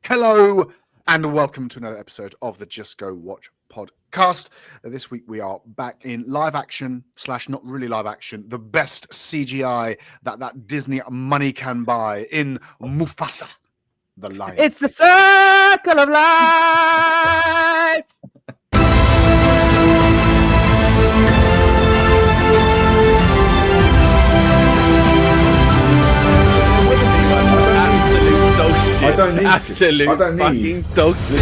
Hello and welcome to another episode of the Just Go Watch podcast. This week we are back in live action / not really live action, the best CGI that Disney money can buy in Mufasa, the lion. It's the circle of life. I don't need Absolute I don't need fucking dog shit.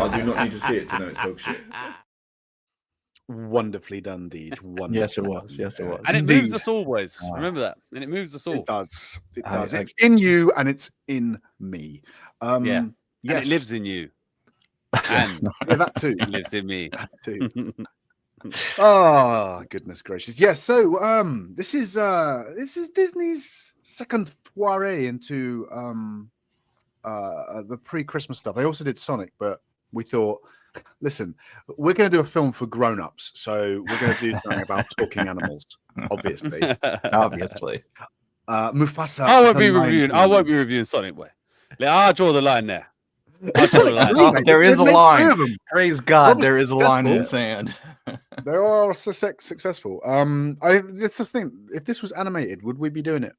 I do not need to see it to know it's dog shit. Wonderfully done, Deej. Wonderfully Yes, it was. done. Yes, it was. And it Indeed. moves us all, boys. Remember that. And it moves us all. It does. It I- does. I- It's in you and it's in me. Yeah. Yes. And it lives in you. Yes, And no. Yeah, that too. it lives in me. That too. Oh, goodness gracious. Yeah, so this is Disney's second foray into the pre-Christmas stuff. They also did Sonic, but we thought, listen, we're going to do a film for grown-ups, so we're going to do something about talking animals, obviously. Obviously. Mufasa. I won't the be Lion reviewing. King. I won't be reviewing Sonic Way. I'll draw the line there. I'll It's draw the Sonic line. remake. There is They've a made line. three of them. Praise God, What was there is a line in the successful? sand. They are successful. It's the thing. If this was animated, would we be doing it?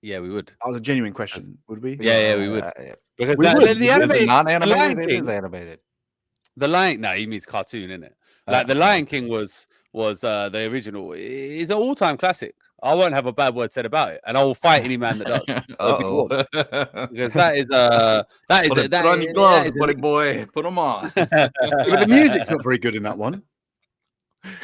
Yeah, we would. That was a genuine question. Would we? Yeah, we would. Because We that, would. the Is it animated, not the Lion animated? It King, is animated. the Lion. No, he means cartoon, isn't it? Like the Lion King was the original. It's an all-time classic. I won't have a bad word said about it, and I will fight any man that does. So be warned. Because that is Put on your gloves, buddy boy. Put them on. But the music's not very good in that one.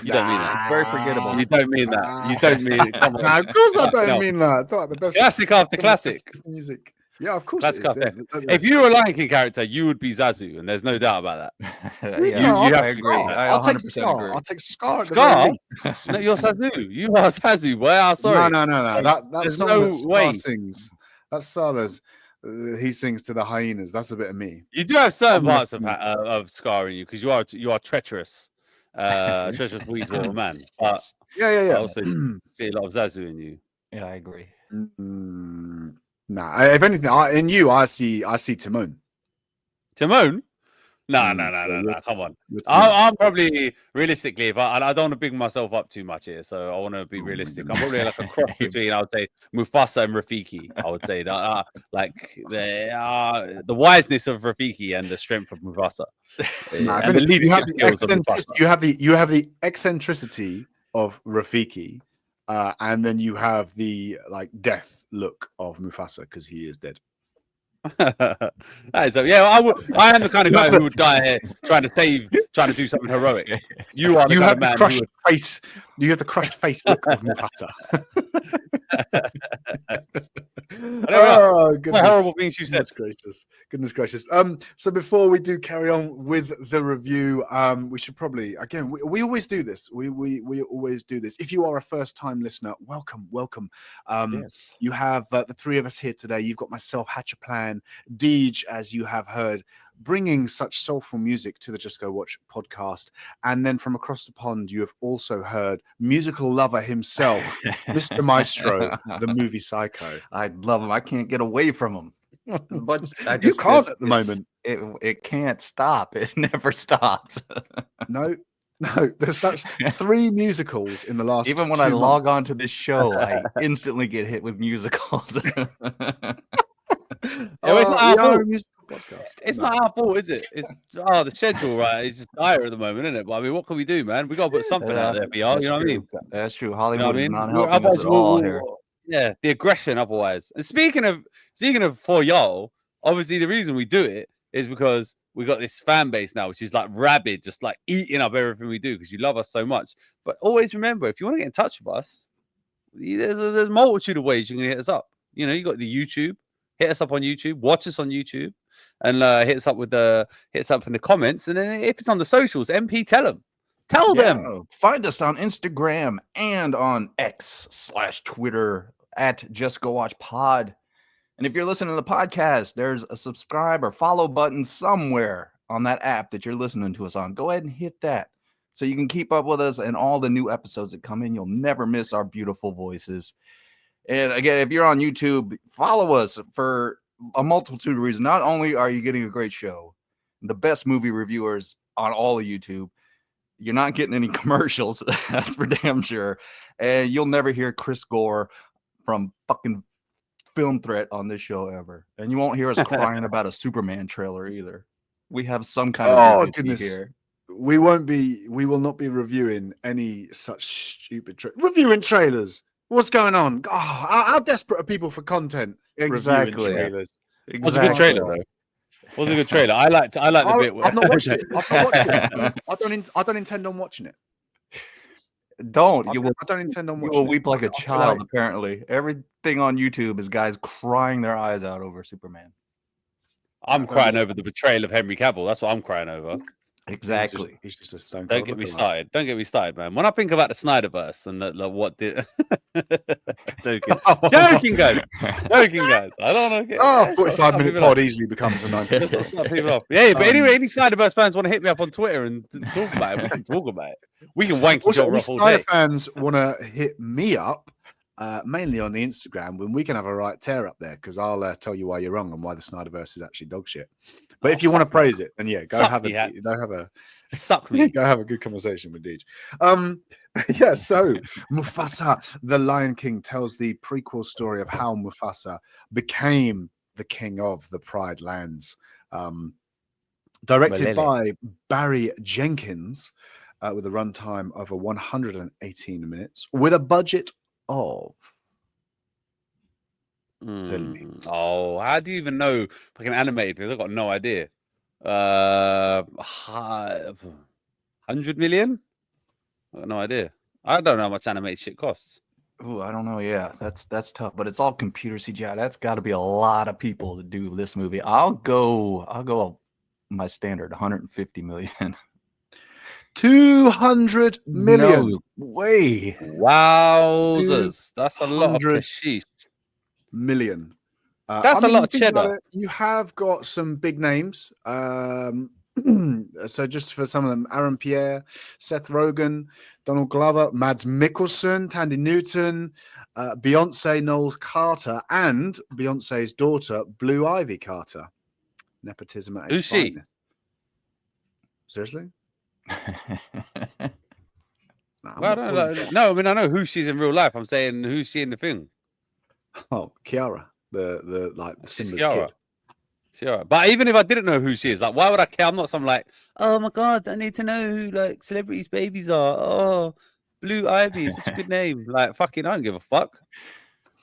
You don't mean that. It's very forgettable. You don't mean that. You don't mean it. Come on. No, of course I don't No. mean that. Thought the best Classic after classic. best music. Yeah, of course. Classic it is. after- Yeah. If you were a Lion King character, you would be Zazu, and there's no doubt about that. Yeah, No, you I'll have take to agree. Scar. I I'll take 100% Scar. agree. I'll take Scar. at the Scar? very least. No, you're Zazu. You are Zazu. Boy, I'm sorry. No. That's There's song no that Scar way. sings. That's Sala's. He sings to the hyenas. That's a bit of me. You do have certain I'm parts not- of Scar in you because you are treacherous, treacherous Weedswater man. But I Yeah. also see a lot of Zazu in you. Yeah, I agree. Nah, if anything, in you, I see Timon. Timon? No. Yeah, Come on. You're Timon. I'm probably realistically, if I don't want to big myself up too much here, so I want to be realistic. I'm probably like a cross between, I would say, Mufasa and Rafiki. I would say that, like the wiseness of Rafiki and the strength of Mufasa, Nah, and the you have leadership the skills of Mufasa. you have the eccentricity of Rafiki, and then you have the like death look of Mufasa because he is dead. That is, yeah, I am the kind of guy who would die here trying to do something heroic. You are the You kind have of the man who crushed would. face. You have the crushed face look of Mufasa. Oh, What goodness. horrible things you said. Goodness gracious. So before we do carry on with the review, we should probably again we always do this. We always do this. If you are a first time listener, welcome. Yes. You have the three of us here today. You've got myself, Hatchaplan, Deej, as you have heard, bringing such soulful music to the Just Go Watch podcast. And then from across the pond, you have also heard musical lover himself, Mr. Maestro, the movie Psycho. I love him. I can't get away from him. But You can't at the moment. It can't stop. It never stops. No, that's three musicals in the last. Even when 2 I log months. on to this show, I instantly get hit with musicals. It's not we our are fault. a musical podcast. It's No. not our fault, is it? It's the schedule, right? It's just dire at the moment, isn't it? But I mean, what can we do, man? We got to put something out there for y'all. That's You know what I true. mean? That's true. You know Hollywood what I is mean? not We're- helping us at all here. Yeah, the aggression otherwise. And speaking of for y'all, obviously the reason we do it is because we got this fan base now, which is like rabid, just like eating up everything we do because you love us so much. But always remember, if you want to get in touch with us, there's a multitude of ways you can hit us up. You know, you got the YouTube. Hit us up on YouTube. Watch us on YouTube, and hit us up in the comments. And then if it's on the socials, MP, tell them. Tell them. Yeah, find us on Instagram and on X/Twitter at Just Go Watch Pod. And if you're listening to the podcast, there's a subscribe or follow button somewhere on that app that you're listening to us on. Go ahead and hit that so you can keep up with us and all the new episodes that come in. You'll never miss our beautiful voices. And again, if you're on YouTube, follow us for a multitude of reasons. Not only are you getting a great show, the best movie reviewers on all of YouTube, you're not getting any commercials. That's for damn sure. And you'll never hear Chris Gore from fucking Film Threat on this show ever. And you won't hear us crying about a Superman trailer either. We have some kind of dignity goodness. here. We will not be reviewing any such stupid reviewing trailers. What's going on? Oh, how desperate are people for content? Exactly. Reviewing trailers. It was a good trailer though. It was a good trailer. I like the bit where I've not watched it. I've not watched it. I don't intend on watching it. Don't. I don't intend on You watching will weep like a I feel child, like- apparently. Everything on YouTube is guys crying their eyes out over Superman. I'm crying over the betrayal of Henry Cavill. That's what I'm crying over. Exactly. He's just a stone Don't cold get me lookalike. started. Don't get me started, man. When I think about the Snyderverse and what did joking, joking, guys. Joking, guys. I don't know. Oh, 45-minute pod easily becomes a 90. Let's not start people off. Yeah, but anyway, any Snyderverse fans want to hit me up on Twitter and talk about it, we can talk about it. We can wank each Also, other if off all Snyder day. fans want to hit me up, mainly on the Instagram, when we can have a right tear up there, because I'll tell you why you're wrong and why the Snyderverse is actually dog shit. But if you want to praise it, then yeah, go Suck have me, Hat. Suck a me. go have a good conversation with Deej. Yeah, so Mufasa, the Lion King, tells the prequel story of how Mufasa became the king of the Pride Lands. Directed by Barry Jenkins, with a runtime of 118 minutes, with a budget of. Oh, how do you even know fucking animated? Because I've got no idea. 100 million? I've got no idea. I don't know how much animated shit costs. Ooh, I don't know. Yeah, that's tough. But it's all computer CGI. That's got to be a lot of people to do this movie. I'll go my standard 150 million. 200 million. No way. Wowzers. That's a lot of 200 cashish. Million. That's a lot of cheddar. You have got some big names. So just for some of them, Aaron Pierre, Seth Rogen, Donald Glover, Mads Mikkelsen, Tandy Newton, Beyonce Knowles Carter, and Beyonce's daughter, Blue Ivy Carter. Nepotism at its Who's she? finest. Seriously? Well, no, I mean I know who she's in real life. I'm saying who's she in the thing. Oh, Kiara, the like She's Simba's Kiara. kid. Sure. But even if I didn't know who she is, like, why would I care? I'm not some like, oh my god, I need to know who like celebrities' babies are. Oh, Blue Ivy is such a good name. Like, fucking, I don't give a fuck.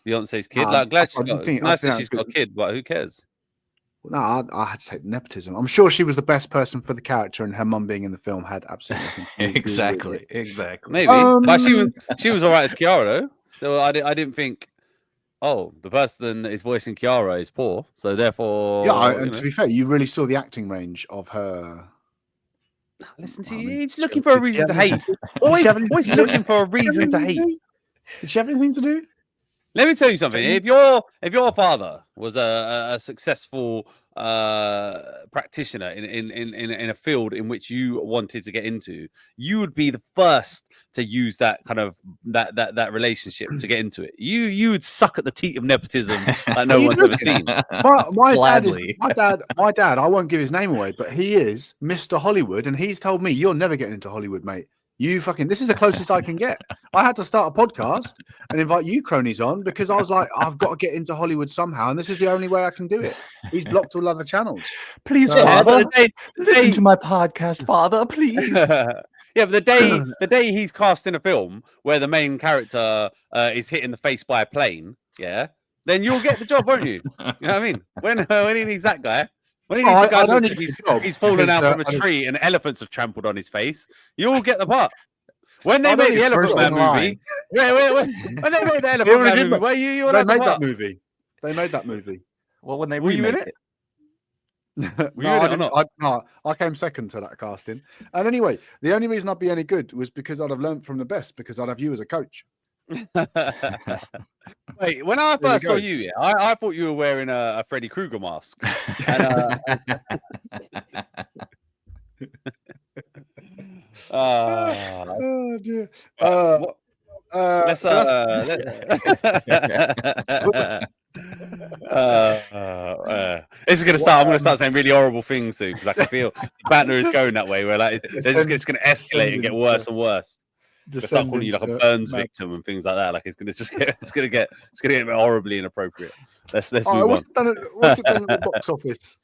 Beyonce's kid. Like, glad she's got. It's nice that she's got a kid, but who cares? No, I had to take nepotism. I'm sure she was the best person for the character, and her mum being in the film had absolutely nothing to do with Exactly. it. Exactly. Maybe, but she was all right as Kiara though. So I didn't think. Oh, the person that is voicing Kiara is poor, so therefore. Yeah, and to be fair, you really saw the acting range of her. Listen to I you. mean, He's looking for a reason to hate. Always looking for a reason to hate. Did she have anything to do? Let me tell you something. If your father was a successful practitioner in a field in which you wanted to get into, you would be the first to use that kind of that relationship to get into it. You would suck at the teat of nepotism like no one's ever seen. My dad. I won't give his name away, but he is Mr. Hollywood, and he's told me you're never getting into Hollywood, mate. This is the closest I can get. I had to start a podcast and invite you cronies on because I was like, I've got to get into Hollywood somehow, and this is the only way I can do it. He's blocked all other channels. Please, Father, listen to my podcast, Father, please. Yeah, but the day he's cast in a film where the main character is hit in the face by a plane, yeah, then you'll get the job, won't you? You know what I mean? When he needs that guy. When he needs the guy that looks like he's fallen out from a tree and elephants have trampled on his face, you'll get the part. When they made the Elephant Man movie, when they made the Elephant Man movie, where you they made that movie. They made that movie. Well, when they were you in it? I came second to that casting. And anyway, the only reason I'd be any good was because I'd have learned from the best, because I'd have you as a coach. Wait, when I first saw you, I thought you were wearing a Freddy Krueger mask. And, Oh dear. Let's so that's- this is gonna start. I'm gonna start saying really horrible things soon because I can feel the banter is going that way. Where like it's gonna escalate and get worse and worse. We'll start calling you like a Burns victim and things like that. Like it's gonna get horribly inappropriate. Let's move on. What's it done at the box office?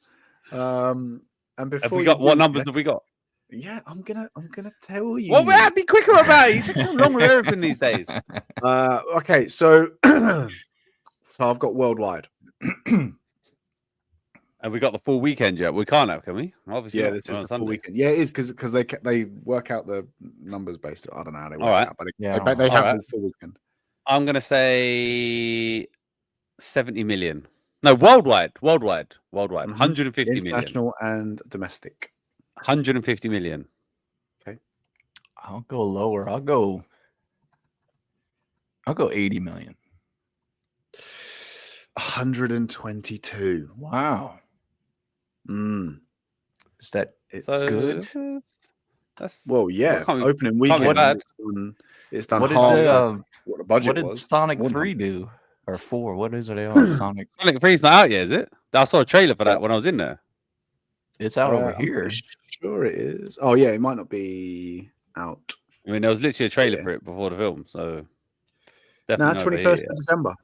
And before Have we got what numbers have we got? Yeah, I'm gonna tell you. Well, man, be quicker about it. You take so long with everything these days. Okay, so I've got worldwide. And we got the full weekend yet? We can't have, can we? Obviously, Yeah, not. this We're is on the Sunday. full weekend. Yeah, it is because they work out the numbers based. I don't know how they work All right. it out, but Yeah. they have All right. the full weekend. I'm gonna say 70 million. No, worldwide. 150 million. International and domestic. 150 million. I'll go lower. I'll go 80 million. 122. Wow. Is that It's So good. that's Well, yeah. can't be- Opening can't be weekend. bad. It's done what did half the, of what the budget what did was. Sonic More than 3 do? Or 4? What is it on Sonic? Sonic 3's not out yet, is it? I saw a trailer for that when I was in there. It's out over I'm here. pretty sure it is. Oh yeah, it might not be out. I mean, there was literally a trailer Yeah. for it before the film, so it's No, definitely not over 21st here of yet. December.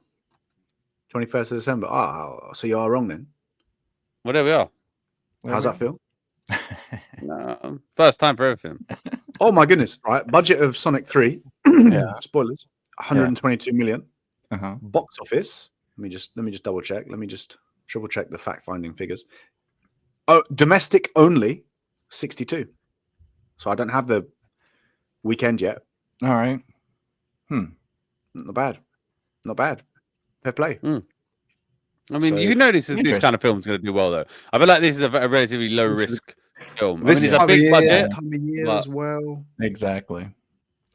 21st of December. So you are wrong then. Well, there we are. How's that feel? No, first time for everything. Oh my goodness! Right, budget of Sonic 3. Yeah. Spoilers. 122 million. Uh-huh. Box office. Let me just double check. Let me just triple check the fact finding figures. Oh, domestic only 62. So I don't have the weekend yet. All right. Not bad. Not bad. Fair play. I mean, So- you know this kind of film's going to do well, though. I feel like this is a relatively low This is- risk film. I mean, This it's time a of big year, budget. time of year but- as well. Exactly.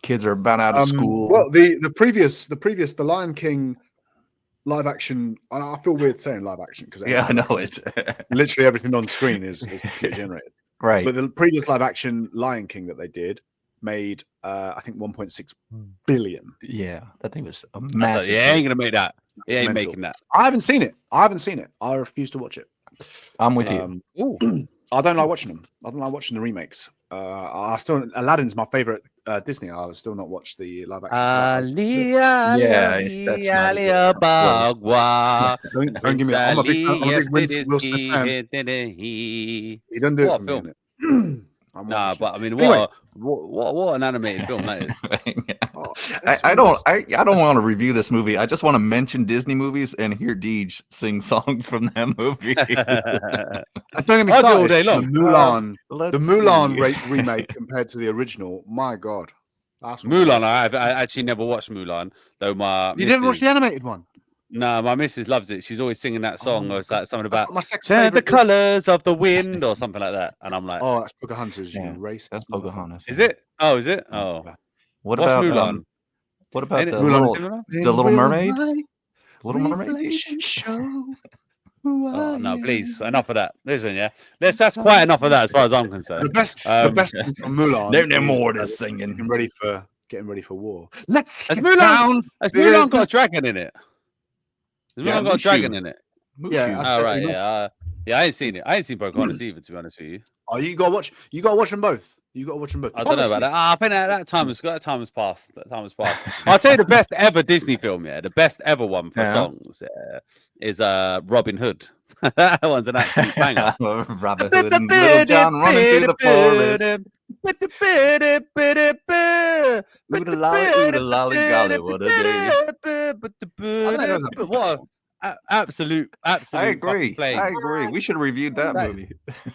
Kids are about out of school. Well, the previous The Lion King live action. I feel weird saying live action because yeah, I know it. literally everything on screen is computer generated. Right. But the previous live action Lion King that they did made I think 1.6 billion. Yeah, that thing was a So, massive. yeah, ain't going to make that. It ain't Mental. making that. I haven't seen it. I refuse to watch it. I'm with you. Ooh. I don't like watching them. I don't like watching the remakes. Aladdin's my favorite Disney. I'll still not watch the live action. that's not good. Don't give me. I'm a big Will Smith fan. He doesn't do What it for film? me. I'm Nah, watching but I it. mean, Anyway. what an animated film that is. Oh, I don't want to review this movie. I just want to mention Disney movies and hear Deej sing songs from that movie. Don't get me I'll do all started. day long. The Mulan, Let's see. remake compared to the original. My God, that's one Mulan, of the I actually never watched Mulan, though my best. You didn't watch missus- the animated one? No, my missus loves it. She's always singing that song. my Or it's like something That's about not my second share the favorite. colors of the wind or something like that. And I'm like, Oh, that's Pocahontas. Yeah, You racist. That's motherfucker. Pocahontas. is it? Oh, is it? Oh, What what's about Mulan? What about Ain't it the Mulan little, similar? the Little Will Mermaid? my Little Mermaid? reflection show who Oh I no, please, am? enough of that. Listen, yeah, that's quite enough of that as far as I'm concerned. The best thing from Mulan. No more to is, singing. getting ready for war. Let's Has get Mulan- down. Has Mulan got a business. dragon in it? Has Yeah, Mulan got a dragon Mushu. in it? Yeah, Mushu. I Oh said right, enough. yeah. I ain't seen it. I ain't seen Pocahontas either, to be honest with you. Oh, you gotta watch them both. I I don't know about that. I think that time has passed. That time has passed. I'll tell you the best ever Disney film. Yeah, the best ever one for Yeah. songs is Robin Hood. That one's an absolute banger. Robin Hood and Little John running through the forest. Oodle lolly golly, what a day. What absolute I fucking agree. play. I agree. We should have reviewed that That- movie.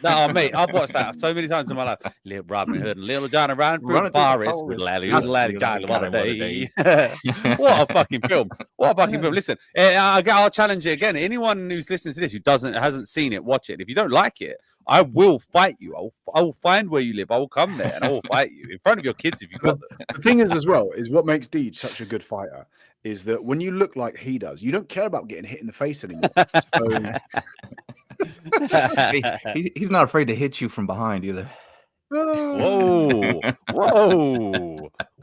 No, mate, I've watched that so many times in my life. Little Robin Hood and Little John ran through the Running through the forest with forest. Lally, That's Lally, Lally, Jolly, what a Jolly, what a day. What a fucking film. What a fucking film. Listen, I'll challenge you again. Anyone who's listening to this who hasn't seen it, watch it. If you don't like it, I will fight you. I will find where you live. I will come there and I will fight you in front of your kids if you've got them. The thing is, as well, is what makes Deej such a good fighter is that when you look like he does, you don't care about getting hit in the face anymore. So, He's not afraid to hit you from behind either. Whoa,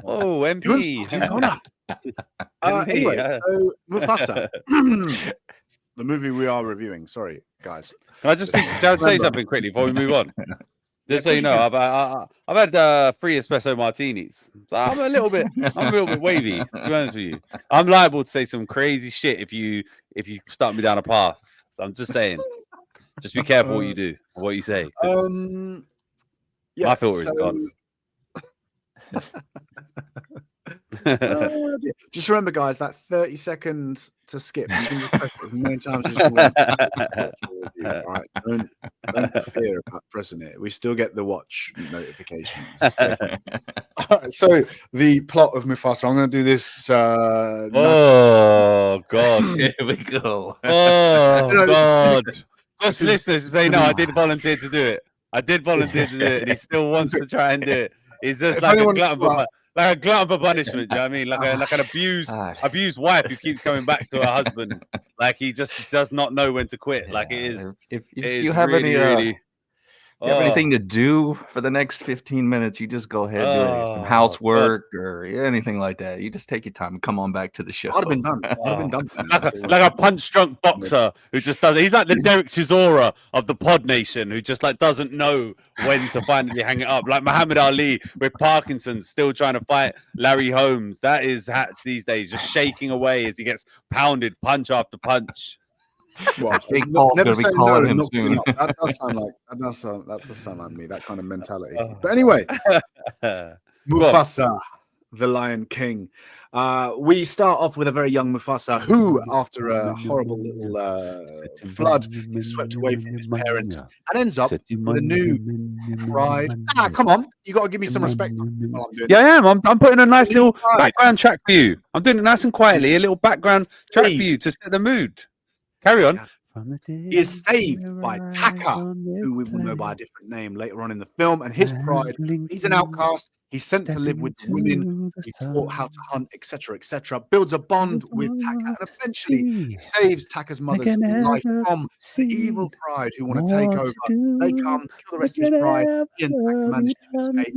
MP. He wants his honor. Anyway, Yeah. so Mufasa, the movie we are reviewing. Sorry, guys. Can I just say Remember. something quickly before we move on? Yeah, Just so you know, I've had 3 espresso martinis. So I'm a little bit wavy, to be honest with you. I'm liable to say some crazy shit if you start me down a path. So I'm just saying, just be careful what you do, what you say. 'Cause Yeah, my filter is gone. Just remember, guys, that 30 seconds to skip. You can just press it as many times as you want. All right, don't fear about pressing it. We still get the watch notifications. So the plot of Mufasa. I'm going to do this. Oh God! Here we go. Oh God! Just This is- listeners say no. I did volunteer to do it. I did volunteer to do it, and he still wants to try and do it. He's just If like a anyone- glutton for like a glutton for punishment. You know what I mean? Like an God. abused wife who keeps coming back to her husband. Like he just does not know when to quit. Like it Yeah, is. If It you is have really, any, really. you have anything to do for the next 15 minutes, you just go ahead, do it. Some housework or anything like that. You just take your time and come on back to the show. I'd have been done. I'd have been done. Like a punch-drunk boxer who just does it. He's like the Derek Chisora of the Pod Nation, who just like doesn't know when to finally hang it up. Like Muhammad Ali with Parkinson's, still trying to fight Larry Holmes. That is Hatch these days, just shaking away as he gets pounded punch after punch. Well, Jake Paul's never gonna be say calling no, him not giving soon. up. That does sound like me. That kind of mentality. But anyway, Mufasa, the Lion King. We start off with a very young Mufasa who, after a horrible little flood, is swept away from his parents and ends up with a new pride. Come on, you got to give me some respect. While I'm doing Yeah, I am. I'm putting a nice little Pride. background track for you. I'm doing it nice and quietly, a little background track for you to set the mood. Carry on. He is saved by Taka, who we will know by a different name later on in the film, and his pride. He's an outcast. He's sent to live with the women. He's taught how to hunt, etc., etc. Builds a bond with Taka, and eventually saves Taka's mother's life from the evil pride who want to take over. They come, kill the rest of his pride. He and Taka manage to escape.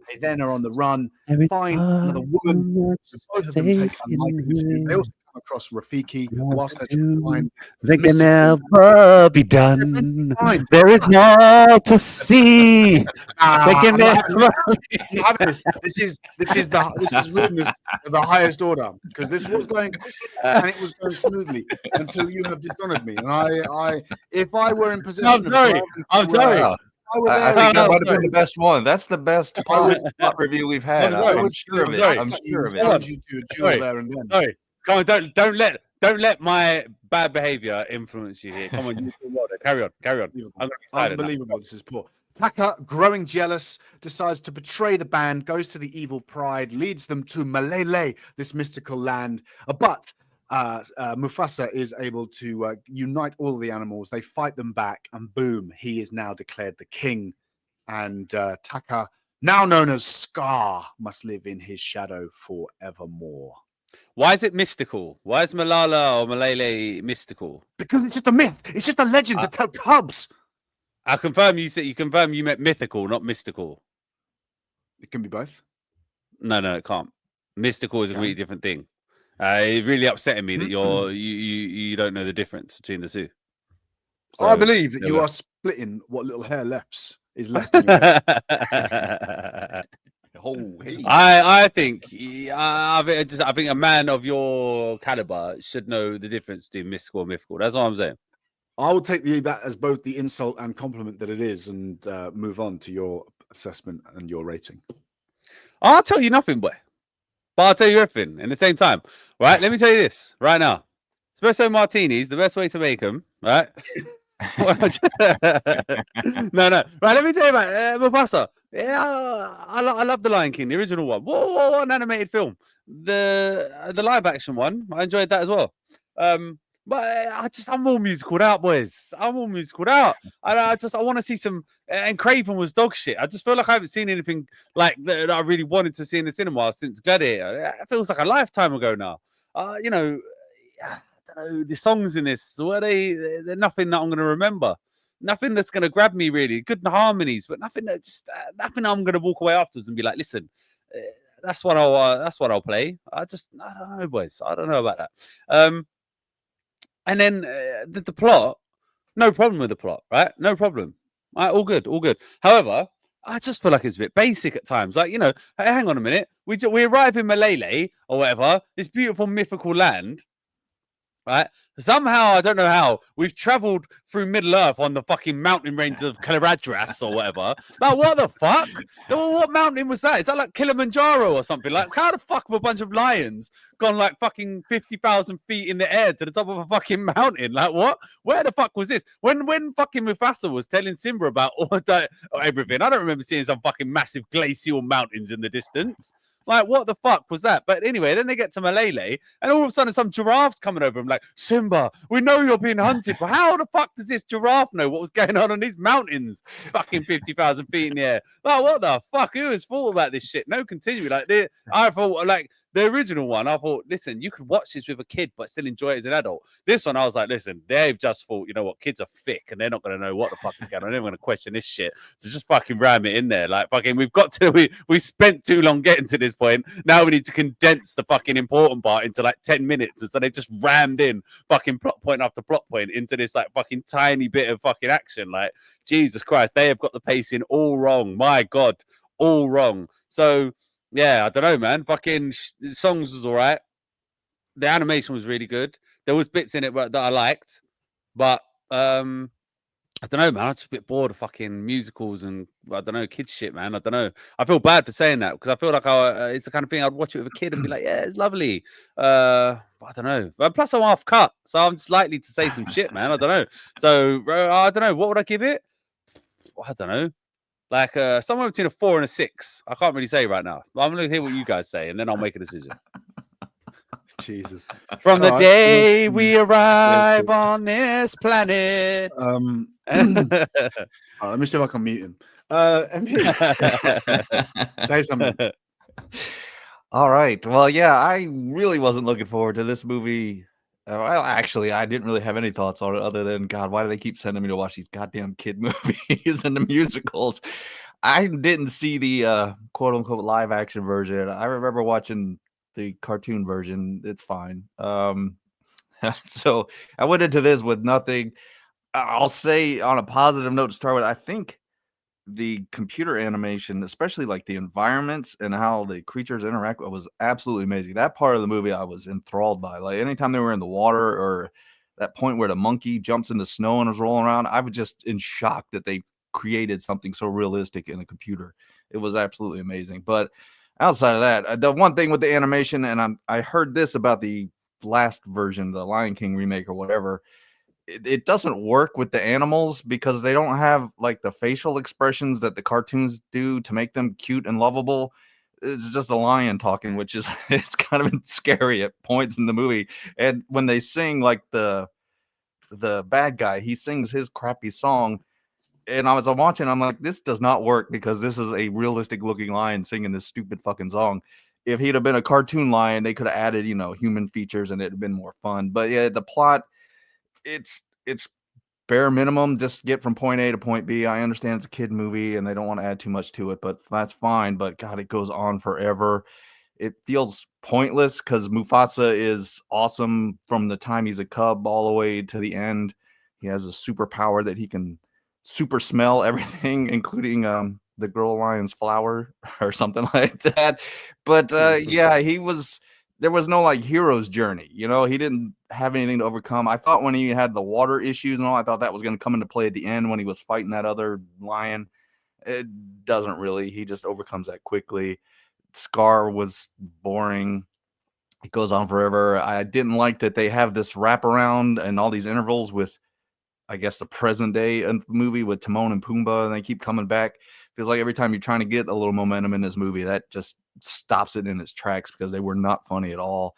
They then are on the run, find another woman. Both of them take a liking to. They also come across Rafiki whilst they're trying to find. They can mystical- never be done. Fine. There is more to see. They can I'm never. having this. This is rudeness of the highest order, because this was going quickly and it was going smoothly until you have dishonored me. And I if I were in possession I'm sorry. I'm sorry. Wow. I were I there. think that No, might have sorry. been the best one. That's the best plot review we've had. sorry. I'm sure of it. sorry. I'm sure of I it. challenge you to a duel Sorry. there and then. Sorry. Come on, don't let my bad behavior influence you here. Come on, you do well there. Carry on. I'm gonna be silent now. Unbelievable. This is poor. Taka, growing jealous, decides to betray the band, goes to the evil pride, leads them to Malele, this mystical land. But Mufasa is able to unite all of the animals. They fight them back, and boom, he is now declared the king. And Taka, now known as Scar, must live in his shadow forevermore. Why is it mystical? Why is Malala or Malele mystical? Because it's just a myth. It's just a legend to tell cubs. I confirm you meant mythical, not mystical. It can be both. No, it can't. Mystical is a completely different thing. It's really upsetting me that you don't know the difference between the two. So, I believe that you are splitting what little hair is left in your head. Oh, hey. I think a man of your caliber should know the difference between mystical and mythical. That's all I'm saying. I will take that as both the insult and compliment that it is, and move on to your assessment and your rating. I'll tell you nothing, boy. But I'll tell you everything in the same time. Right? Let me tell you this right now. Espresso martinis, the best way to make them, right? No. Right, let me tell you about Mufasa. Yeah, I love the Lion King, the original one. Whoa, an animated film. The live action one, I enjoyed that as well. But I'm all musicaled out, boys. I'm all musicaled out. I want to see some. And Craven was dog shit. I just feel like I haven't seen anything like that I really wanted to see in the cinema since Gladiator. It feels like a lifetime ago now. I don't know, the songs in this, they're nothing that I'm going to remember. Nothing that's going to grab me really. Good harmonies, but nothing I'm going to walk away afterwards and be like, listen, that's what I'll play. I don't know, boys. I don't know about that. And then the plot, no problem with the plot, right? No problem. Right, all good, all good. However, I just feel like it's a bit basic at times. Like, hey, hang on a minute. We arrive in Malele or whatever, this beautiful mythical land, right? Somehow, I don't know how, we've traveled through Middle Earth on the fucking mountain ranges of Kalaradras or whatever. Like, what the fuck? What mountain was that? Is that like Kilimanjaro or something? Like, how the fuck have a bunch of lions gone like fucking 50,000 feet in the air to the top of a fucking mountain? Like, what? Where the fuck was this? When fucking Mufasa was telling Simba about all that, or everything, I don't remember seeing some fucking massive glacial mountains in the distance. Like, what the fuck was that? But anyway, then they get to Malele, and all of a sudden, some giraffes coming over him, like, Simba, we know you're being hunted, but how the fuck does this giraffe know what was going on these mountains? Fucking 50,000 feet in the air. Like, what the fuck? Who has thought about this shit? No, continue. Like, I thought, like, the original one, I thought, listen, you could watch this with a kid, but still enjoy it as an adult. This one, I was like, listen, they've just thought, you know what, kids are thick, and they're not going to know what the fuck is going on. They're going to question this shit. So just fucking ram it in there. Like, fucking, we spent too long getting to this point. Now we need to condense the fucking important part into like 10 minutes. And so they just rammed in fucking plot point after plot point into this like fucking tiny bit of fucking action. Like, Jesus Christ, they have got the pacing all wrong. My God, all wrong. So, yeah, I don't know, man. Fucking songs was all right. The animation was really good. There was bits in it that I liked. But, I don't know, man. I'm just a bit bored of fucking musicals and I don't know, kids shit, man. I don't know. I feel bad for saying that because I feel like it's the kind of thing I'd watch it with a kid and be like, yeah, it's lovely. But I don't know. But plus, I'm half cut, so I'm just likely to say some shit, man. I don't know. So I don't know. What would I give it? I don't know. Like somewhere between a 4 and a 6. I can't really say right now. I'm going to hear what you guys say and then I'll make a decision. Jesus. From the day we arrive on this planet. Let me see if I can mute him. Say something. All right. Well, yeah, I really wasn't looking forward to this movie. Well, actually, I didn't really have any thoughts on it other than, God, why do they keep sending me to watch these goddamn kid movies and the musicals? I didn't see the quote unquote live action version. I remember watching the cartoon version. It's fine. So I went into this with nothing. I'll say on a positive note to start with, I think the computer animation, especially like the environments and how the creatures interact, was absolutely amazing. That part of the movie I was enthralled by. Like anytime they were in the water or that point where the monkey jumps in the snow and is rolling around, I was just in shock that they created something so realistic in a computer. It was absolutely amazing. But outside of that, the one thing with the animation, and I heard this about the last version, the Lion King remake or whatever, it doesn't work with the animals because they don't have like the facial expressions that the cartoons do to make them cute and lovable. It's just a lion talking, which is it's kind of scary at points in the movie. And when they sing, like the bad guy, he sings his crappy song. And I was watching, I'm like, this does not work because this is a realistic looking lion singing this stupid fucking song. If he'd have been a cartoon lion, they could have added, human features and it'd have been more fun. But yeah, the plot, it's bare minimum. Just get from point A to point B. I understand it's a kid movie and they don't want to add too much to it, but that's fine. But God, it goes on forever. It feels pointless because Mufasa is awesome from the time he's a cub all the way to the end. He has a superpower that he can super smell everything, including the girl lion's flower or something like that. But yeah, there was no like hero's journey. He didn't have anything to overcome. I thought when he had the water issues and all, I thought that was going to come into play at the end when he was fighting that other lion. It doesn't really. He just overcomes that quickly. Scar was boring. It goes on forever. I didn't like that they have this wraparound and all these intervals with, I guess, the present day movie with Timon and Pumbaa, and they keep coming back. Feels like every time you're trying to get a little momentum in this movie, that just stops it in its tracks because they were not funny at all.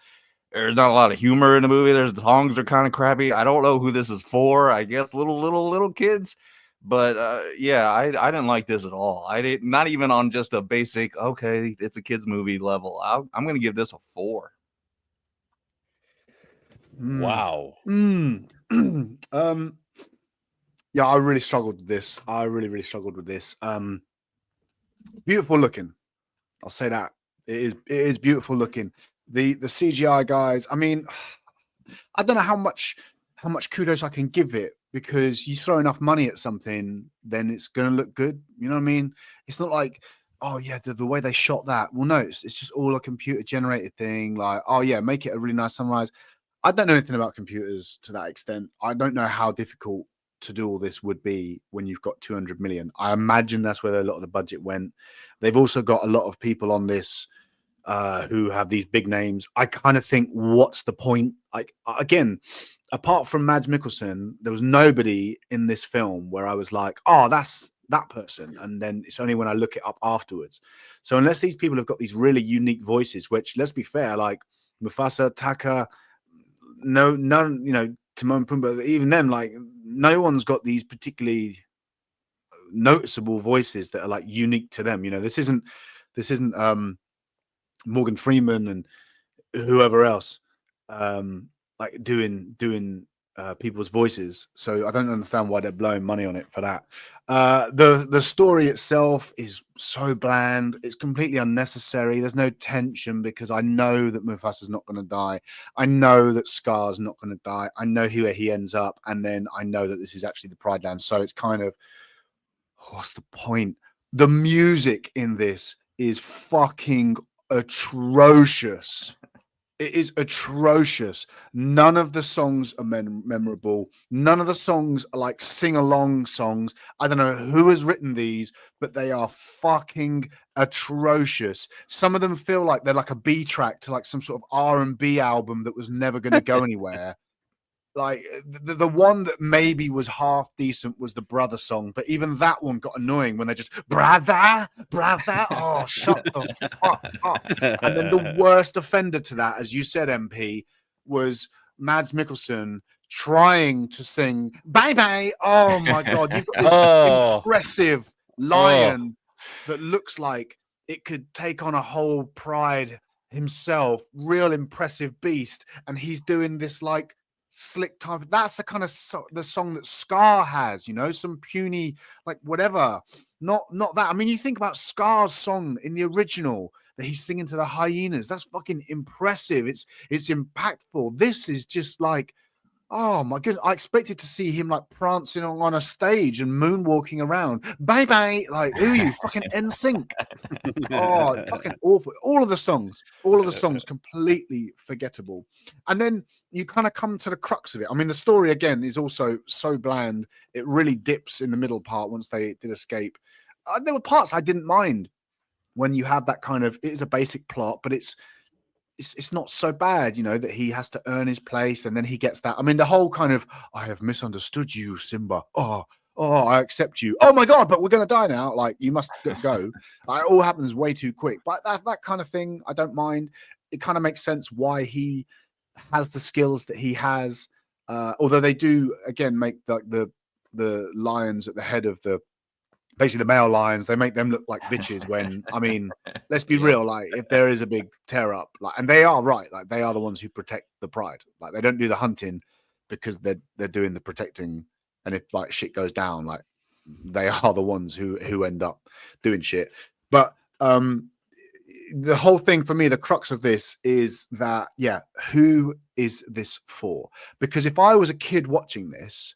There's not a lot of humor in the movie. The songs are kind of crappy. I don't know who this is for. I guess little kids. But yeah, I didn't like this at all. I didn't, not even on just a basic, okay, it's a kids movie level. I'm going to give this a 4. Wow. Yeah, I really struggled with this. I really struggled with this. Beautiful looking. I'll say that. It is beautiful looking. The CGI guys, I mean, I don't know how much kudos I can give it, because you throw enough money at something, then it's gonna look good. You know what I mean? It's not like, oh yeah, the way they shot that. Well, no, it's just all a computer generated thing. Like, oh yeah, make it a really nice sunrise. I don't know anything about computers to that extent. I don't know how difficult to do all this would be when you've got 200 million. I imagine that's where a lot of the budget went. They've also got a lot of people on this who have these big names. I kind of think, what's the point? Like, again, apart from Mads Mikkelsen, there was nobody in this film where I was like, oh, that's that person. And then it's only when I look it up afterwards. So unless these people have got these really unique voices, which, let's be fair, like Mufasa, Taka, none, you know, Timon and Pumbaa, even then, like, no one's got these particularly noticeable voices that are like unique to them. You know, this isn't Morgan Freeman and whoever else like doing people's voices. So I don't understand why they're blowing money on it for that. The story itself is so bland. It's completely unnecessary. There's no tension, because I know that Mufasa's not going to die. I know that Scar's not going to die. I know where he ends up, and then I know that this is actually the Pride Land. So it's kind of, what's the point? The music in this is fucking atrocious. It is atrocious. None of the songs are memorable. None of the songs are like sing-along songs. I don't know who has written these, but they are fucking atrocious. Some of them feel like they're like a B track to like some sort of R&B album that was never going to go anywhere. Like the one that maybe was half decent was the Brother song, but even that one got annoying when they just brother. Oh, shut the fuck up. And then the worst offender to that, as you said, MP, was Mads Mikkelsen trying to sing "Bye Bye." Oh my god, you've got this impressive lion that looks like it could take on a whole pride himself, real impressive beast, and he's doing this like slick type. That's the kind of the song that Scar has, you know, some puny, like whatever. Not that. I mean, you think about Scar's song in the original that he's singing to the hyenas. That's fucking impressive. It's impactful. This is just like, oh my goodness, I expected to see him like prancing on a stage and moonwalking around. Bye bye. Like, who are you? Fucking NSYNC. Oh, fucking awful. All of the songs completely forgettable. And then you kind of come to the crux of it. I mean, the story again is also so bland. It really dips in the middle part once they did escape. There were parts I didn't mind when you have that kind of, it is a basic plot, but it's not so bad, you know, that he has to earn his place, and then he gets that. I mean, the whole kind of, I have misunderstood you, Simba. Oh, I accept you. Oh my god, but we're gonna die now. Like, you must go. It all happens way too quick. But that kind of thing, I don't mind. It kind of makes sense why he has the skills that he has. Although they do again make like the lions at the head of the, basically the male lions, they make them look like bitches when, I mean, let's be real, like if there is a big tear up, like, and they are right, like they are the ones who protect the pride. Like, they don't do the hunting because they're doing the protecting, and if like shit goes down, like they are the ones who end up doing shit. But the whole thing for me, the crux of this is that, yeah, who is this for? Because if I was a kid watching this,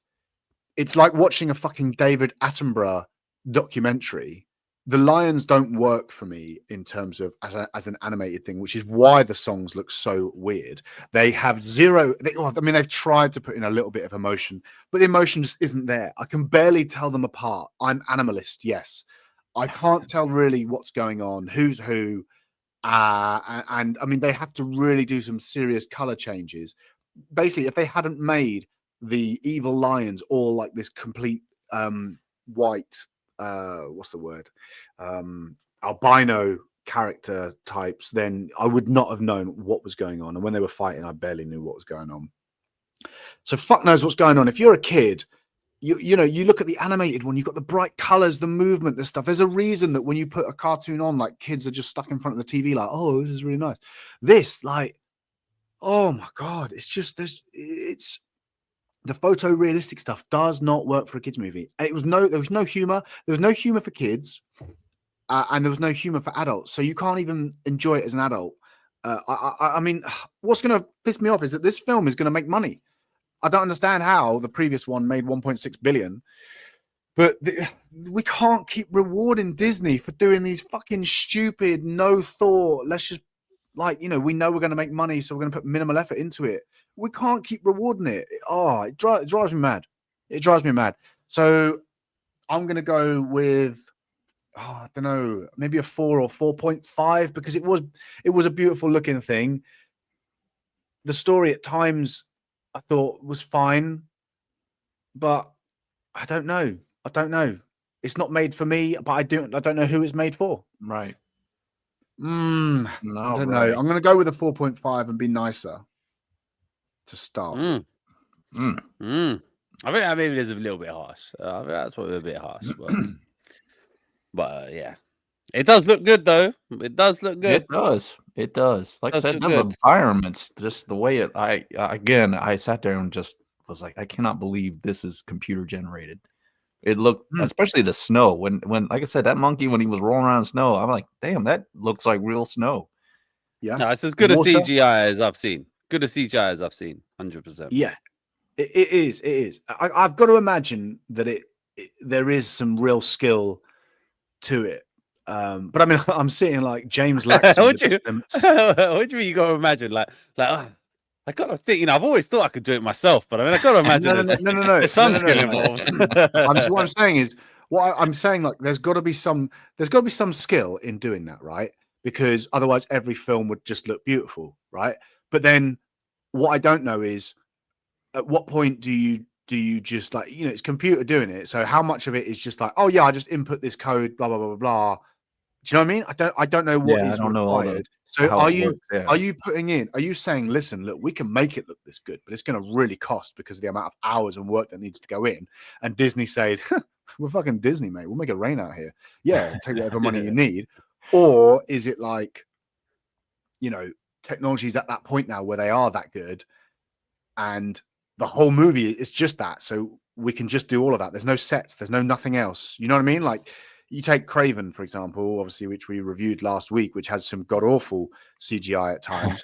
it's like watching a fucking David Attenborough documentary. The lions don't work for me in terms of as an animated thing, which is why the songs look so weird. They have zero. They've tried to put in a little bit of emotion, but the emotion just isn't there. I can barely tell them apart. I'm animalist, yes. I can't tell really what's going on, who's who, and I mean, they have to really do some serious color changes. Basically, if they hadn't made the evil lions all like this complete white, what's the word, albino character types, then I would not have known what was going on. And when they were fighting, I barely knew what was going on. So fuck knows what's going on. If you're a kid, you know, you look at the animated one, you've got the bright colors, the movement, the stuff. There's a reason that when you put a cartoon on, like, kids are just stuck in front of the TV like, oh, this is really nice. This, like, oh my god, it's just it's the photorealistic stuff does not work for a kids movie. And there was no humor. There was no humor for kids. and there was no humor for adults, so you can't even enjoy it as an adult. I mean, what's going to piss me off is that this film is going to make money. I don't understand how the previous one made 1.6 billion, but we can't keep rewarding Disney for doing these fucking stupid, no thought. Let's just we know we're going to make money, so we're going to put minimal effort into it. We can't keep rewarding it. Oh, it drives me mad. It drives me mad. So I'm going to go with, I don't know, maybe a 4 or 4.5 because it was a beautiful looking thing. The story at times I thought was fine, but I don't know. It's not made for me, but I don't know who it's made for. Right. I don't know. I'm going to go with a 4.5 and be nicer to start. I think that maybe is a little bit harsh. I think that's probably a bit harsh, but yeah, it does look good though. It does look good. It does. Like I said, the environments, just the way I sat there and just was like, I cannot believe this is computer generated. It looked, especially the snow. When like I said, that monkey when he was rolling around in snow, I'm like, damn, that looks like real snow. Yeah, no, it's as good a CGI as I've seen. 100%. Yeah, it is. It is. I've got to imagine that there is some real skill to it. But I mean, I'm seeing like James Laxton. What do you mean you got to imagine? I got to think. I've always thought I could do it myself, but I mean, I got to imagine there's some skill involved. What I'm saying is, like, there's got to be some skill in doing that, right? Because otherwise, every film would just look beautiful, right? But then, what I don't know is, at what point do you just like, it's computer doing it? So how much of it is just like, oh yeah, I just input this code, blah blah blah blah blah. Do you know what I mean? I don't know what is required. So are you putting in? Are you saying, listen, look, we can make it look this good, but it's going to really cost because of the amount of hours and work that needs to go in? And Disney said, we're fucking Disney, mate. We'll make it rain out here. Yeah, take whatever money you need. Or is it like, technology's at that point now where they are that good, and the whole movie is just that, so we can just do all of that. There's no sets. There's nothing else. You know what I mean? Like. You take Craven, for example, obviously, which we reviewed last week, which had some god-awful CGI at times.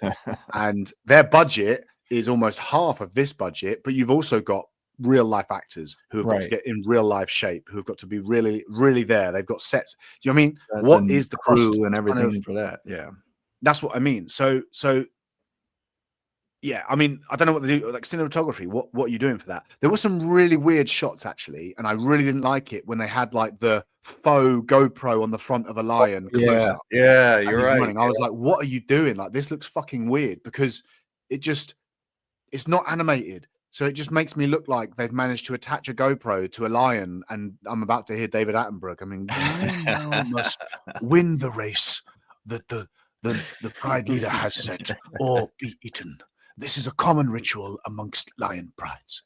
And their budget is almost half of this budget, but you've also got real-life actors who have got to get in real-life shape, who have got to be really, really there. They've got sets. Do you know what I mean? What is the crew and everything for that? Yeah. That's what I mean. So yeah, I mean, I don't know what they do, like cinematography. What are you doing for that? There were some really weird shots, actually, and I really didn't like it when they had like the faux GoPro on the front of a lion close up. Yeah, you're right. Running. I was like, what are you doing? Like, this looks fucking weird because it's not animated. So it just makes me look like they've managed to attach a GoPro to a lion, and I'm about to hear David Attenborough. I mean, now must win the race that the pride leader has set, or be eaten. This is a common ritual amongst lion prides.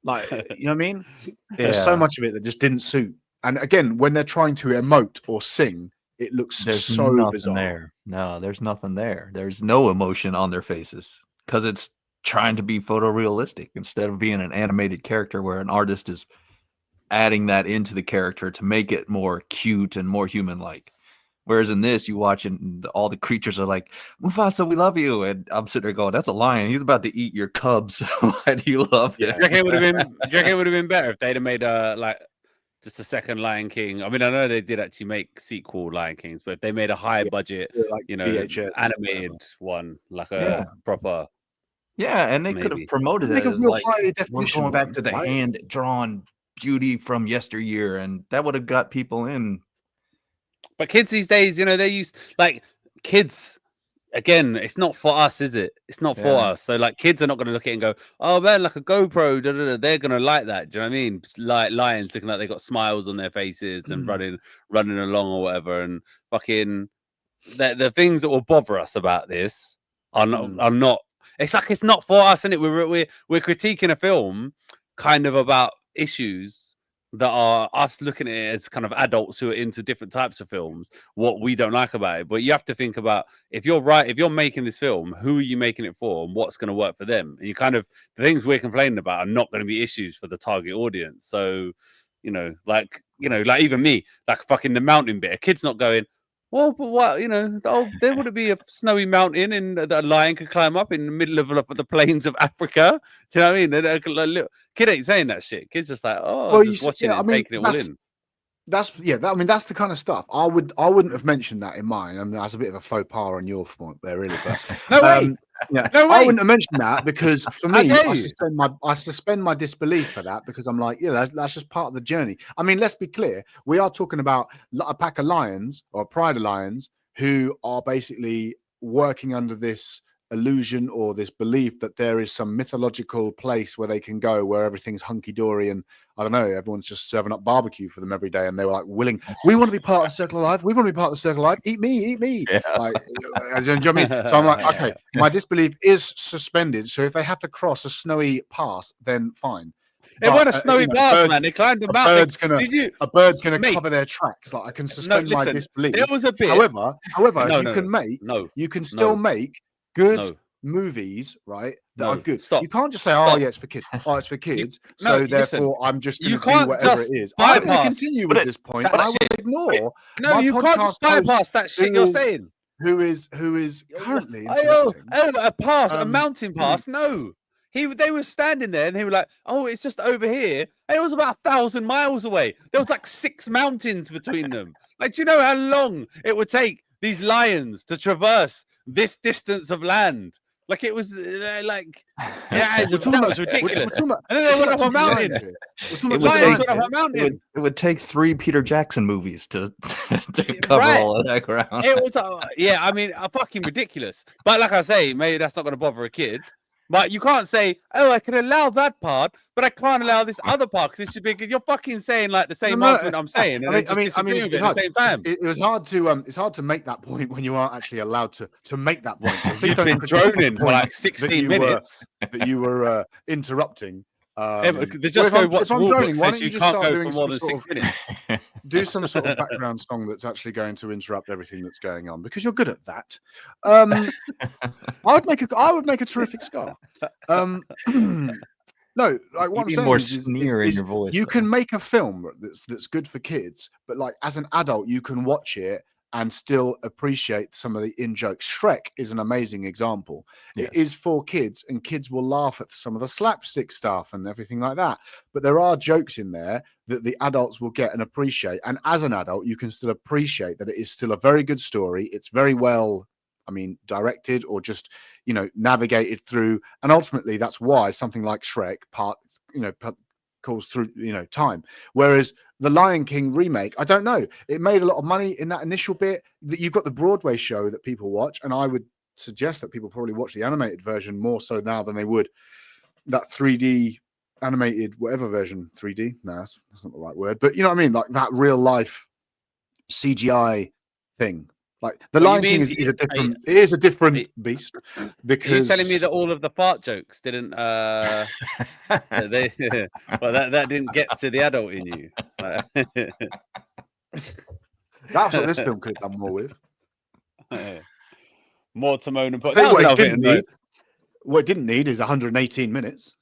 Like, you know what I mean? There's so much of it that just didn't suit. And again, when they're trying to emote or sing, it looks so bizarre. There. No, there's nothing there. There's no emotion on their faces because it's trying to be photorealistic instead of being an animated character where an artist is adding that into the character to make it more cute and more human-like. Whereas in this, you watch and all the creatures are like, Mufasa, we love you. And I'm sitting there going, that's a lion. He's about to eat your cubs. Why do you love him? Do you reckon it would have been better if they'd have made just a second Lion King? I mean, I know they did actually make sequel Lion Kings, but if they made a high budget, VHS, animated one, like a proper. Yeah, and they could have promoted it as like, we're going back to the hand-drawn beauty from yesteryear, and that would have got people in. But kids these days, they use like kids. Again, it's not for us, is it? It's not for us. So like, kids are not going to look at it and go, "Oh man, like a GoPro." They're going to like that. Do you know what I mean? Like lions looking like they got smiles on their faces and running along or whatever. And fucking the things that will bother us about this are not. It's like it's not for us, isn't it? We're critiquing a film kind of about issues that are us looking at it as kind of adults who are into different types of films, what we don't like about it. But you have to think about, if you're making this film, who are you making it for and what's going to work for them? And the things we're complaining about are not going to be issues for the target audience. So like even me, like fucking the mountain bit. A kid's not going, well, but what, there wouldn't be a snowy mountain that a lion could climb up in the middle of the plains of Africa. Do you know what I mean? Little kid ain't saying that shit. Kid's just like, just watching it and taking it all in. That's the kind of stuff I wouldn't have mentioned that in mine. I mean, that's a bit of a faux pas on your point there, really. But no way. Yeah, no way. I wouldn't have mentioned that because for me, I suspend my disbelief for that because I'm like, that's just part of the journey. I mean, let's be clear. We are talking about a pack of lions or a pride of lions who are basically working under this illusion or this belief that there is some mythological place where they can go where everything's hunky-dory and I don't know, everyone's just serving up barbecue for them every day and they were like willing, we want to be part of the circle of life, we want to be part of the circle of life, eat me. Yeah. Like, do you know what I mean? So I'm like, okay, my disbelief is suspended, so if they have to cross a snowy pass, then fine. It wasn't a snowy pass, man. They climbed the mountain. A bird's gonna cover their tracks. Like I can suspend my disbelief. There was a bit. However, you can still make good movies, right? That are good. Stop. You can't just say, it's for kids. It's for kids. Therefore, I'm just going to do whatever it is. I'm going to continue with this point, but I will ignore. No, you can't just bypass that shit you're saying. Who is currently a mountain pass? No. They were standing there and they were like, it's just over here. And it was about 1,000 miles away. There was like 6 mountains between them. Like, do you know how long it would take these lions to traverse this distance of land? Like it was that was ridiculous. And then they went up a mountain. It would take 3 Peter Jackson movies to cover all of that ground. It was fucking ridiculous. But like I say, maybe that's not going to bother a kid. But you can't say, I can allow that part, but I can't allow this other part because it should be good. You're fucking saying like the same argument I'm saying. And at the same time. It was hard to make that point when you aren't actually allowed to make that point. So you've been droning for like 16 minutes. That you were interrupting. The Just Go Watch rulebook says you can't go for more than 6 minutes. Do some sort of background song that's actually going to interrupt everything that's going on because you're good at that. I would make a terrific scar. No, like what I'm saying more sneer in your voice. You can make a film that's good for kids, but like as an adult, you can watch it and still appreciate some of the in-jokes. Shrek is an amazing example. Yes. It is for kids, and kids will laugh at some of the slapstick stuff and everything like that. But there are jokes in there that the adults will get and appreciate. And as an adult, you can still appreciate that it is still a very good story. It's very well, directed or just, navigated through. And ultimately, that's why something like Shrek calls through time, whereas the Lion King remake, I don't know, it made a lot of money in that initial bit. That you've got the Broadway show that people watch, and I would suggest that people probably watch the animated version more so now than they would that 3D animated whatever version. 3D, no, that's not the right word, but you know what I mean, like that real life CGI thing. Like the Lion King is a different. It is a different beast because. Are you telling me that all of the fart jokes didn't? That didn't get to the adult in you. That's what this film could have done more with. More Timon and Pumbaa. What it didn't need is 118 minutes.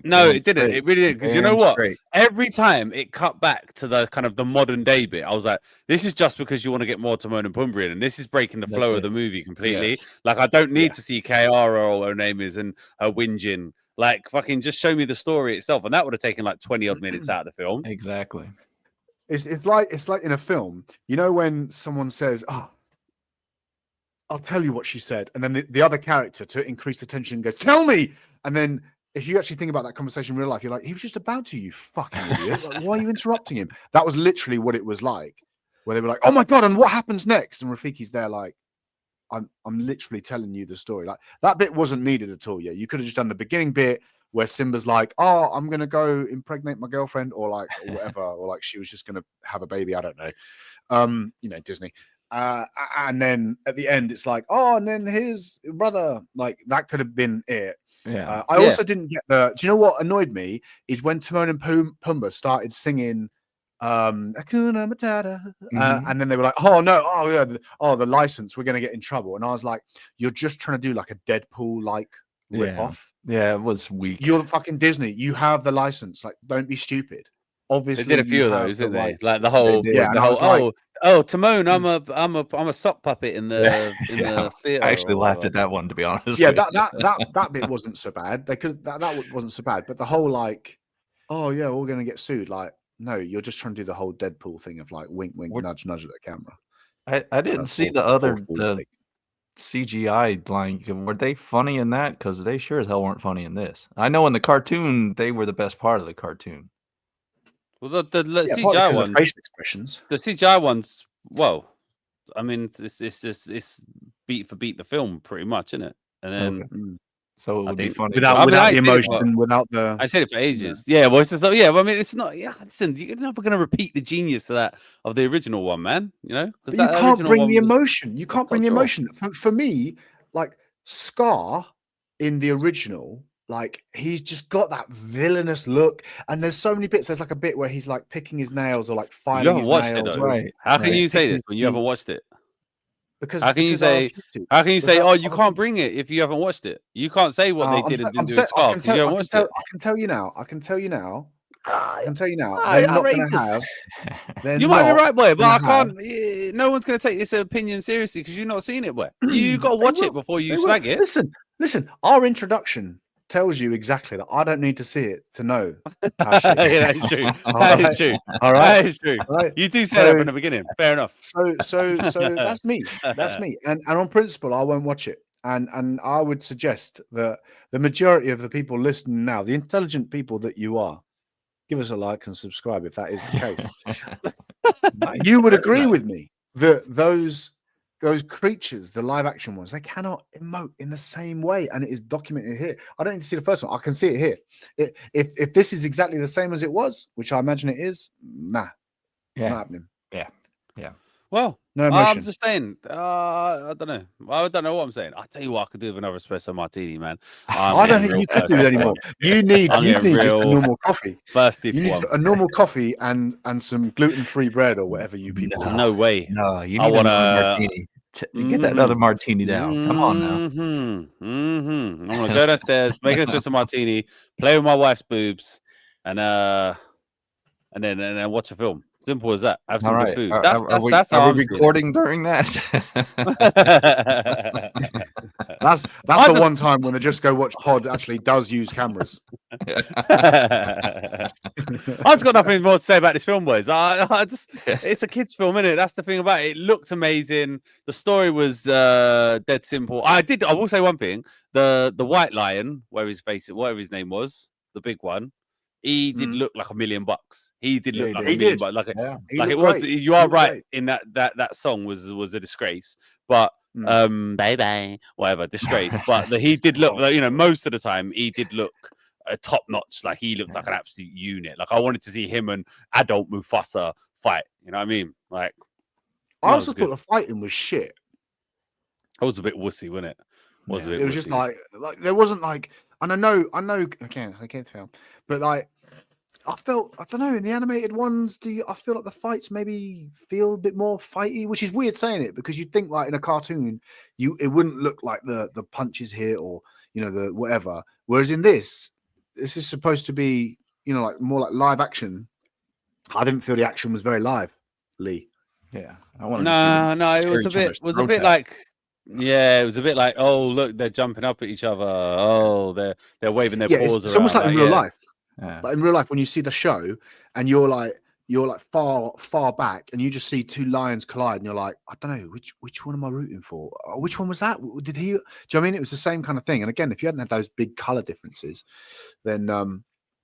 No, it didn't. Great. It really didn't. Because you know what? Great. Every time it cut back to the kind of the modern day bit, I was like, this is just because you want to get more Timon and Pumbaa in, and this is breaking the flow of the movie completely. Yes. Like, I don't need to see Kiara or her name is and her whinging. Like, fucking just show me the story itself. And that would have taken like 20 odd minutes out of the film. Exactly. It's like in a film, when someone says, I'll tell you what she said. And then the other character, to increase the tension, goes, tell me. And then if you actually think about that conversation in real life, you're like, he was just about to, you fucking idiot. Like, why are you interrupting him? That was literally what it was like, where they were like, oh my God, and what happens next? And Rafiki's there like, I'm literally telling you the story. Like, that bit wasn't needed at all. Yeah, you could have just done the beginning bit where Simba's like, I'm going to go impregnate my girlfriend or whatever, or like she was just going to have a baby. I don't know. Disney. And then at the end, it's like, and then his brother, like that could have been it. Yeah. I also didn't get do you know what annoyed me is when Timon and Pumbaa started singing Hakuna Matata, and then they were like, the license, we're going to get in trouble. And I was like, you're just trying to do like a Deadpool rip off. Yeah, it was weak. You're fucking Disney. You have the license. Like, don't be stupid. obviously They did a few you of have those, the didn't they? right Like to- the whole, did. Yeah, and the I whole. was like, Timon, I'm a sock puppet in the Yeah. theater. I actually or laughed whatever. at that one, to be honest. yeah, with you. that bit wasn't so bad. They could that wasn't so bad, but the whole like, oh yeah, we're gonna get sued. Like, no, you're just trying to do the whole Deadpool thing of like wink, wink, What- nudge, nudge at the camera. I didn't see Fourth- the other fourth wall the fake. CGI line. Were they funny in that? Because they sure as hell weren't funny in this. I know in the cartoon they were the best part of the cartoon. Well, Yeah, partly CGI because of one, facial expressions. the CGI ones. Well, I mean, it's beat for beat the film pretty much, isn't it? And then Okay. Mm. So it I would be think- funny. Without I mean, without I the did it, emotion, but- without the I said it for ages. Yeah, well, it's just I mean, it's not. Yeah, listen, you're never gonna repeat the genius of the original one, man. You know, But you can't original bring one the was- emotion. You can't bring the such off. emotion. For me, like Scar in the original, like he's just got that villainous look. And there's so many bits. There's like a bit where he's like picking his nails or like You filing haven't his watched it nails. though. or Right. How can Right. you say Picking this his when you haven't teeth. watched it? Because How can you because I say? refuse to. How can you say? Because Oh, I you can't refuse- bring it if you haven't watched it. You can't say what they I'm did sa- and I'm didn't do sa- with Scar I can because you haven't watched it. I can tell you now. I can tell you now. I can tell you now. I They're not going to outrageous. have. They're You might be not right, boy, but I gonna can't. No one's going to take this opinion seriously because you've not seen it, boy. You got to They watch it will. before you They will. slag it. Listen. Our introduction tells you exactly that. I don't need to see it to know how shit it Yeah, is. that is true. All That right. is true. All right. That is true. All right. You do say that So- from the beginning. Fair enough. So that's me. That's me. And on principle, I won't watch it. And I would suggest that the majority of the people listening now, the intelligent people that you are, give us a like and subscribe if that is the case. Nice. You would Very agree nice. with me that those creatures, the live action ones, they cannot emote in the same way, and it is documented here. I don't need to see the first one. I can see it here. If this is exactly the same as it was, which I imagine it is, nah, not Yeah. happening. Well, No I'm emotion. just saying. I don't know. I don't know what I'm saying. I'll tell you what, I could do with another espresso martini, man. I don't think you could do it anymore. You need I'm getting just a real normal coffee. Thirsty You for need one. a normal coffee and some gluten-free bread or whatever you people. No. No way. No, you I need another wanna- martini. Get that other martini down. Come on now. I'm gonna go downstairs, make an espresso martini, play with my wife's boobs, and then watch a film. Simple as that. Have some All good right. food. Are That's how we I'm seeing it. recording during that? That's I the just- one time when the Just Go Watch pod actually does use cameras. I've just got nothing more to say about this film, boys. It's a kids' film, isn't it? That's the thing about it. It looked amazing. The story was dead simple. I will say one thing: the white lion, whatever his name was, the big one, he did look like $1 million. He did Yeah, look he like did. $1 million bucks. Like, Yeah, he like it looked was. great. You He are looked right great. in that song was a disgrace, but. Bye bye, whatever, disgrace. But he did look like, most of the time he did look top notch. Like he looked like an absolute unit. Like I wanted to see him and adult Mufasa fight. You know what I mean? Like I that also was thought good. the fighting was shit. I was a bit wussy, wasn't it? Was a bit It was just wussy. like there wasn't like, and I know again I can't tell, but like I don't know, in the animated ones, I feel like the fights maybe feel a bit more fighty, which is weird saying it because you'd think like in a cartoon it wouldn't look like the punches here or the whatever, whereas in this is supposed to be like more like live action. I didn't feel the action was very lively. Yeah, I wanted to see them No, it tear was a each other's bit throats out. like it was a bit like, oh look, they're jumping up at each other. Oh, they're waving their paws It's almost around. like in real life. Yeah. Like in real life, when you see the show and you're like far back and you just see two lions collide and you're like, I don't know which one am I rooting for? Which one was that? Did he? Do you know what I mean? It was the same kind of thing. And again, if you hadn't had those big color differences, then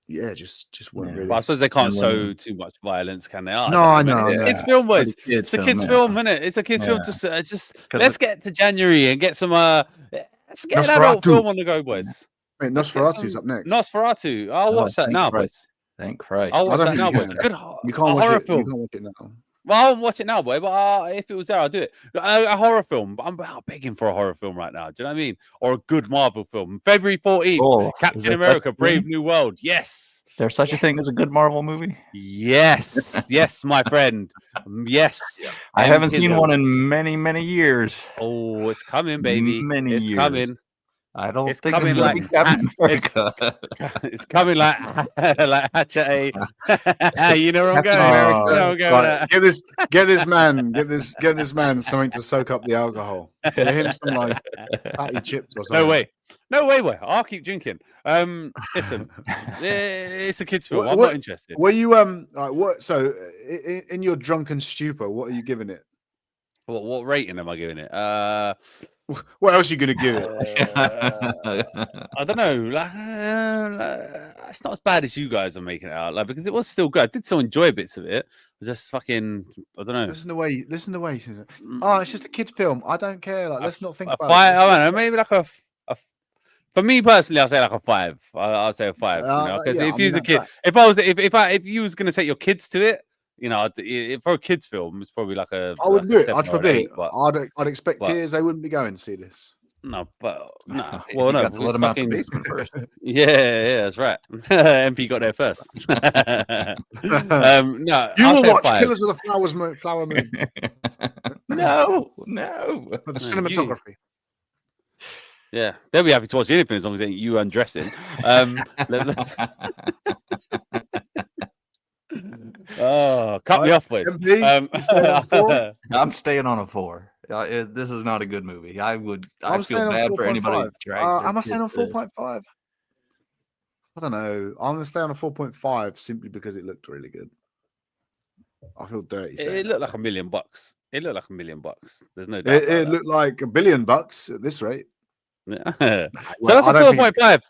just weren't really. But I suppose they can't And show too much violence, can they? Oh, No, I I don't know, man. know, It's kids' film, boys. It's It's a kids' film, isn't it? It's a kids' film. Yeah. Just let's get to January and get some. Let's get an adult Nosferatu. film on the go, boys. Wait, Let's get Nosferatu's some up next. Nosferatu. I'll watch that thank now, Christ. boys. Thank Christ. I'll watch don't that think now, you boys. can. Good You can't watch horror it. film. You can't watch it now. Well, I won't watch it now, boy. But if it was there, I'll do it. A horror film. I'm begging for a horror film right now. Do you know what I mean? Or a good Marvel film. February 14th. Oh, is Captain there America: such a Brave thing? New World. Yes. There's such a thing as a good Marvel movie? Yes, my friend. Yes. I haven't seen Kizzle. one in many, many years. Oh, it's coming, baby. Many it's years. coming. I don't It's think coming it's gonna be like Captain America. it's coming like like Hatchet. You know where I'm Captain going. America. You know where I'm going. Right, get this man something to soak up the alcohol. Get him some like fatty chips or something. No way. I'll keep drinking. Listen, it's a kids' film. I'm What- not interested. Were you what? So in your drunken stupor, what are you giving it? What rating am I giving it? What else are you gonna give it? I don't know. Like, it's not as bad as you guys are making it out. Like, because it was still good. I did still enjoy bits of it. Just fucking, I don't know. Listen the way he says it. Oh, it's just a kid film. I don't care. Like, let's not think about five, it. I don't know. Maybe like a. For me personally, I'll say like a 5. I'll say a 5. You know, because if you was a kid, if you was gonna take your kids to it, you know, for a kids film, it's probably like a. I wouldn't do it. I'd forbid 8, it. I'd expect tears. They wouldn't be going to see this. No, but no. You Well, no. got to let him out the basement first. Yeah, that's right. MP got there first. No, You I'll will say a watch 5. Killers of the Flower Moon No. for the cinematography. Yeah, they'll be happy to watch anything as long as it ain't you undressing. Oh, cut me off, please. MP, you staying on 4? I'm staying on a 4. This is not a good movie. I I'm feel staying on bad for anybody 4.5. who drags their Am I staying on kids to this. 4.5? I don't know. I'm gonna stay on a 4.5 simply because it looked really good. I feel dirty saying It looked like $1 million. It looked like $1 million. There's no doubt. it looked like $1 billion at this rate. So Well, that's a I don't think- 4.5.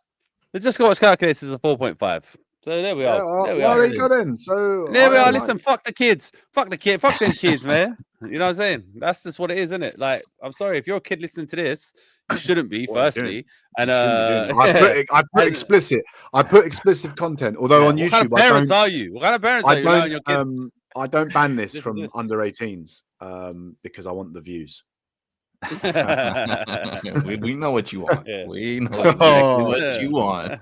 The Just Go Watch calculator is a 4.5. So there we are. There you go then. So There we I are. like- Listen, fuck the kids. Fuck the kid. Fuck them kids, man. You know what I'm saying? That's just what it is, isn't it? Like, I'm sorry if you're a kid listening to this, you shouldn't be. What are you Firstly, and I put explicit. I put explicit content. Although on what YouTube, kind of parents are you? What kind of parents are you allowing your kids? I don't ban this Listen from to this. under 18s because I want the views. we know what you want. Yeah. We know exactly what you want.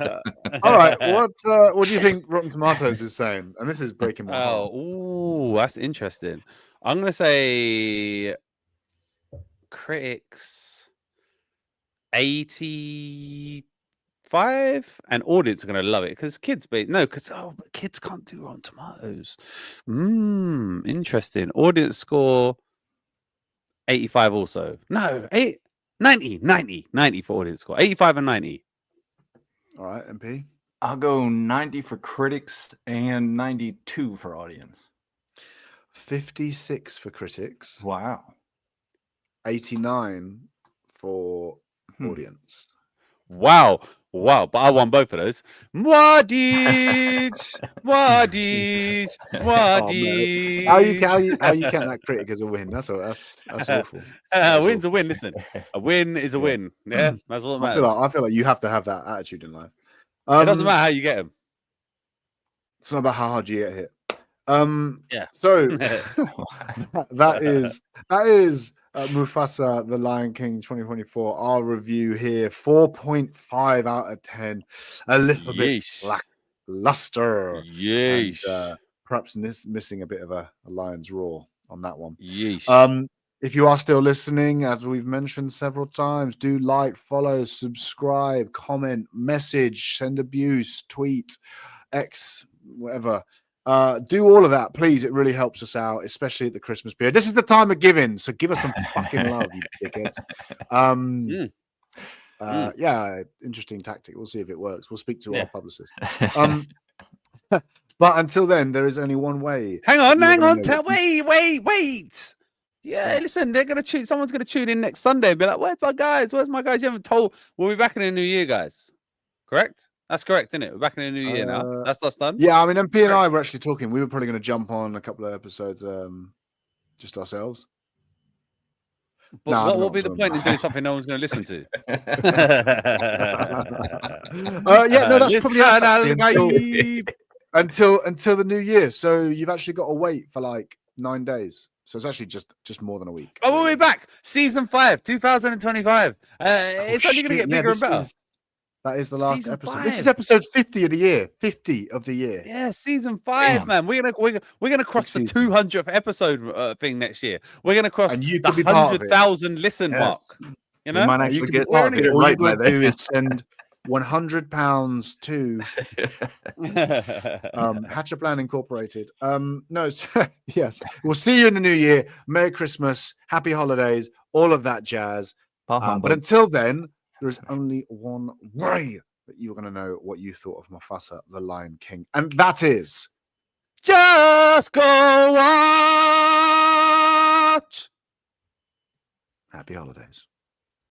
All right, what do you think Rotten Tomatoes is saying? And this is breaking my heart. Oh, that's interesting. I'm gonna say critics 85 and audience are gonna love it because kids, but kids can't do Rotten Tomatoes. Interesting. Audience score 85 also. No, 90 for audience score. 85 and 90. All right, MP. I'll go 90 for critics and 92 for audience. 56 for critics. Wow. 89 for audience. Wow. But I won both of those. Wadij. How you count that critic as a win? That's awful. Win's a win. Listen, a win is a win. Yeah, that's what matters. I feel like you have to have that attitude in life. It doesn't matter how you get them. It's not about how hard you get hit. Yeah. So that is Mufasa, The Lion King 2024. Our review here, 4.5 out of 10. A little bit lackluster. Yeesh. And, perhaps missing a bit of a lion's roar on that one. Yeesh. If you are still listening, as we've mentioned several times, do like, follow, subscribe, comment, message, send abuse, tweet, X, whatever. Do all of that, please. It really helps us out, especially at the Christmas period. This is the time of giving, so give us some fucking love, you dickheads. Yeah, interesting tactic. We'll see if it works. We'll speak to our publicist. But until then, there is only one way. Hang on. Wait. Yeah, listen, someone's gonna tune in next Sunday and be like, where's my guys? You haven't told. We'll be back in the new year, guys. Correct? That's correct, isn't it? We're back in the new year now. That's us done. Yeah, I mean, MP and I were actually talking. We were probably going to jump on a couple of episodes just ourselves. But what will be the point in doing something no one's going to listen to? Yeah, no, that's probably until the new year. So you've actually got to wait for like 9 days. So it's actually just more than a week. Oh, we'll be back. Season 5, 2025. It's only going to get bigger and better. That is the last season episode. 5. This is episode 50 of the year. 50 of the year. Yeah, season 5, man. We're gonna cross the 200th episode thing next year. We're gonna cross the 100,000 listen mark. You We know, might You actually could be get part of get it. it All right you've got by to do then. is send £100 to Hatcher Plan Incorporated. No, yes. We'll see you in the new year. Merry Christmas, happy holidays, all of that jazz. Bah But humbug. until then, there is only one way that you're going to know what you thought of Mufasa, the Lion King, and that is just go watch. happy holidays.